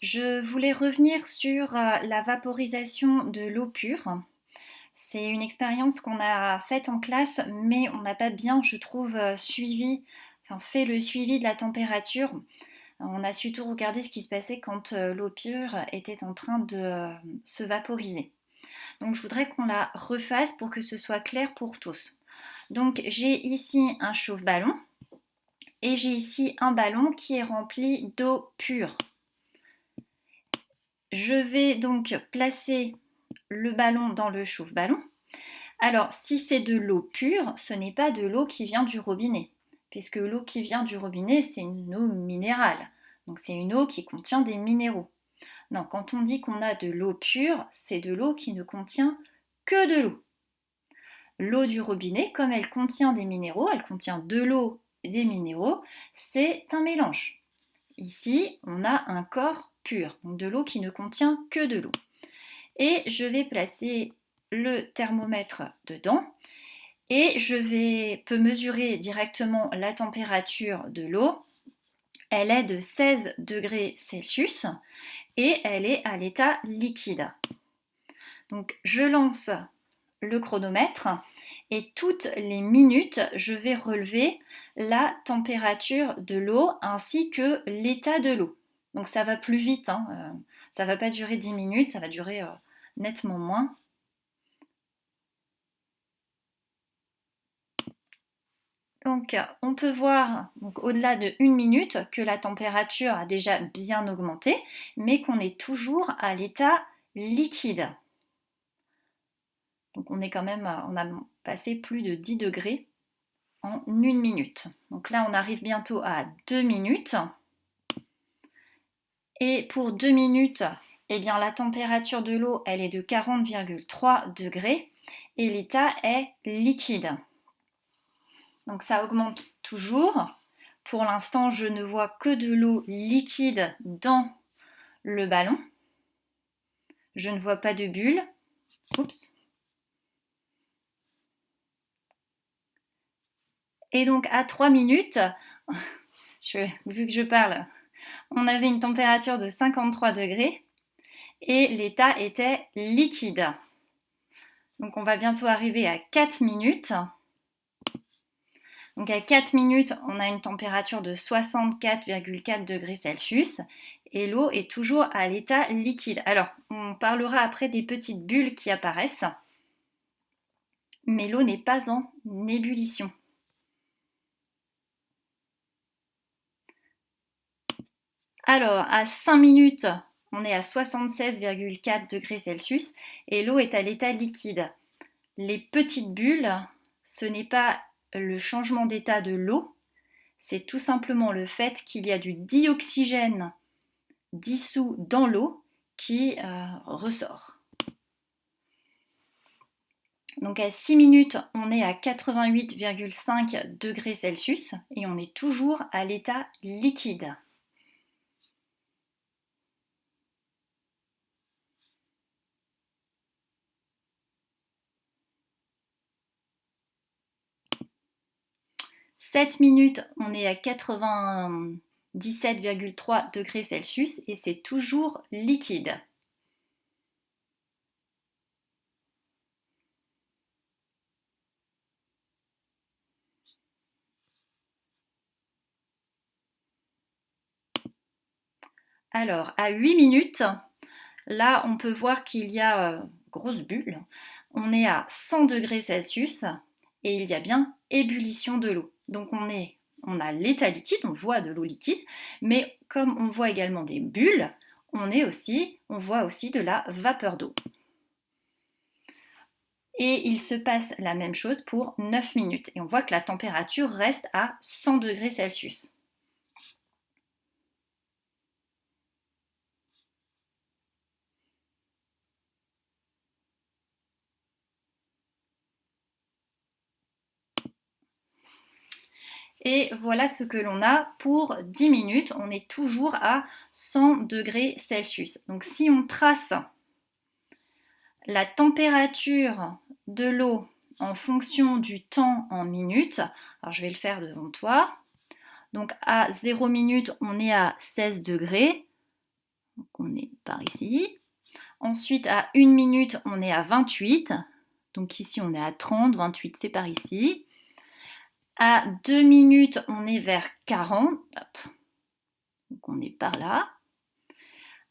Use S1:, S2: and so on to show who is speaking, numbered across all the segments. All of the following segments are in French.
S1: Je voulais revenir sur la vaporisation de l'eau pure. C'est une expérience qu'on a faite en classe, mais on n'a pas bien, je trouve, fait le suivi de la température. On a surtout regardé ce qui se passait quand l'eau pure était en train de se vaporiser. Donc je voudrais qu'on la refasse pour que ce soit clair pour tous. Donc j'ai ici un chauffe-ballon et j'ai ici un ballon qui est rempli d'eau pure. Je vais donc placer le ballon dans le chauffe-ballon. Alors, si c'est de l'eau pure, ce n'est pas de l'eau qui vient du robinet, puisque l'eau qui vient du robinet, c'est une eau minérale. Donc, c'est une eau qui contient des minéraux. Non, quand on dit qu'on a de l'eau pure, c'est de l'eau qui ne contient que de l'eau. L'eau du robinet, comme elle contient des minéraux, elle contient de l'eau et des minéraux, c'est un mélange. Ici, on a un corps pur, donc de l'eau qui ne contient que de l'eau. Et je vais placer le thermomètre dedans et peux mesurer directement la température de l'eau. Elle est de 16 degrés Celsius et elle est à l'état liquide. Donc je lance le chronomètre et toutes les minutes, je vais relever la température de l'eau ainsi que l'état de l'eau. Donc ça va plus vite, ça ne va pas durer 10 minutes, ça va durer nettement moins. Donc on peut voir au-delà de 1 minute que la température a déjà bien augmenté, mais qu'on est toujours à l'état liquide. Donc on a passé plus de 10 degrés en 1 minute. Donc là on arrive bientôt à 2 minutes. Et pour 2 minutes, eh bien, la température de l'eau elle est de 40,3 degrés et l'état est liquide. Donc ça augmente toujours. Pour l'instant, je ne vois que de l'eau liquide dans le ballon. Je ne vois pas de bulles. Oups. Et donc à 3 minutes, vu que je parle, on avait une température de 53 degrés et l'état était liquide. Donc on va bientôt arriver à 4 minutes. Donc à 4 minutes, on a une température de 64,4 degrés Celsius et l'eau est toujours à l'état liquide. Alors, on parlera après des petites bulles qui apparaissent, mais l'eau n'est pas en ébullition. Alors, à 5 minutes, on est à 76,4 degrés Celsius et l'eau est à l'état liquide. Les petites bulles, ce n'est pas le changement d'état de l'eau, c'est tout simplement le fait qu'il y a du dioxygène dissous dans l'eau qui ressort. Donc à 6 minutes, on est à 88,5 degrés Celsius et on est toujours à l'état liquide. « 7 minutes, on est à 97,3 degrés Celsius et c'est toujours liquide. Alors, à 8 minutes, là, on peut voir qu'il y a grosse bulle. On est à 100 degrés Celsius et il y a bien ébullition de l'eau. Donc on a l'état liquide, on voit de l'eau liquide, mais comme on voit également des bulles, on voit aussi de la vapeur d'eau. Et il se passe la même chose pour 9 minutes. Et on voit que la température reste à 100 degrés Celsius. Et voilà ce que l'on a pour 10 minutes. On est toujours à 100 degrés Celsius. Donc si on trace la température de l'eau en fonction du temps en minutes, alors je vais le faire devant toi. Donc à 0 minute, on est à 16 degrés. Donc on est par ici. Ensuite, à 1 minute, on est à 28. Donc ici, on est à 30, 28, c'est par ici. À 2 minutes, on est vers 40. Donc on est par là.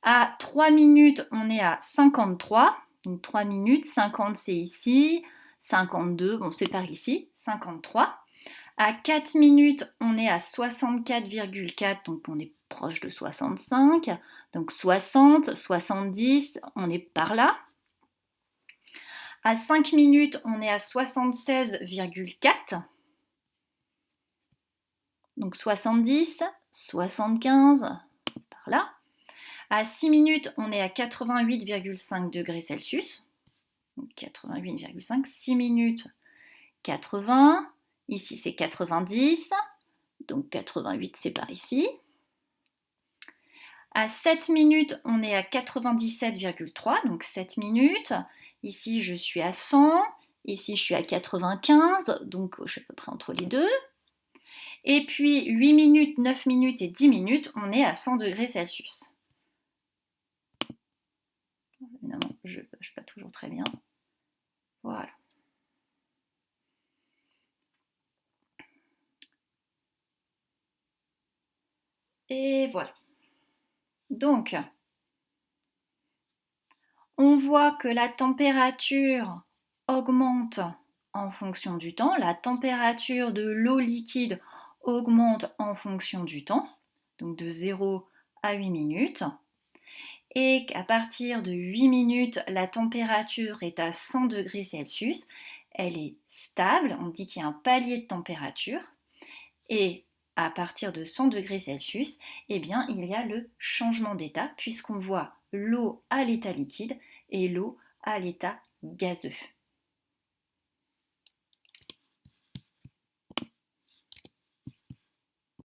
S1: À 3 minutes, on est à 53. Donc 3 minutes, 50 c'est ici, 52, bon c'est par ici, 53. À 4 minutes, on est à 64,4, donc on est proche de 65. Donc 60, 70, on est par là. À 5 minutes, on est à 76,4. Donc 70, 75, par là. À 6 minutes, on est à 88,5 degrés Celsius. Donc 88,5. 6 minutes, 80. Ici, c'est 90. Donc 88, c'est par ici. À 7 minutes, on est à 97,3. Donc 7 minutes. Ici, je suis à 100. Ici, je suis à 95. Donc, je suis à peu près entre les deux. Et puis, 8 minutes, 9 minutes et 10 minutes, on est à 100 degrés Celsius. Évidemment, je ne pêche pas toujours très bien. Voilà. Et voilà. Donc, on voit que la température augmente en fonction du temps. La température de l'eau liquide augmente en fonction du temps, donc de 0 à 8 minutes. Et qu'à partir de 8 minutes, la température est à 100 degrés Celsius. Elle est stable, on dit qu'il y a un palier de température. Et à partir de 100 degrés Celsius, eh bien, il y a le changement d'état puisqu'on voit l'eau à l'état liquide et l'eau à l'état gazeux.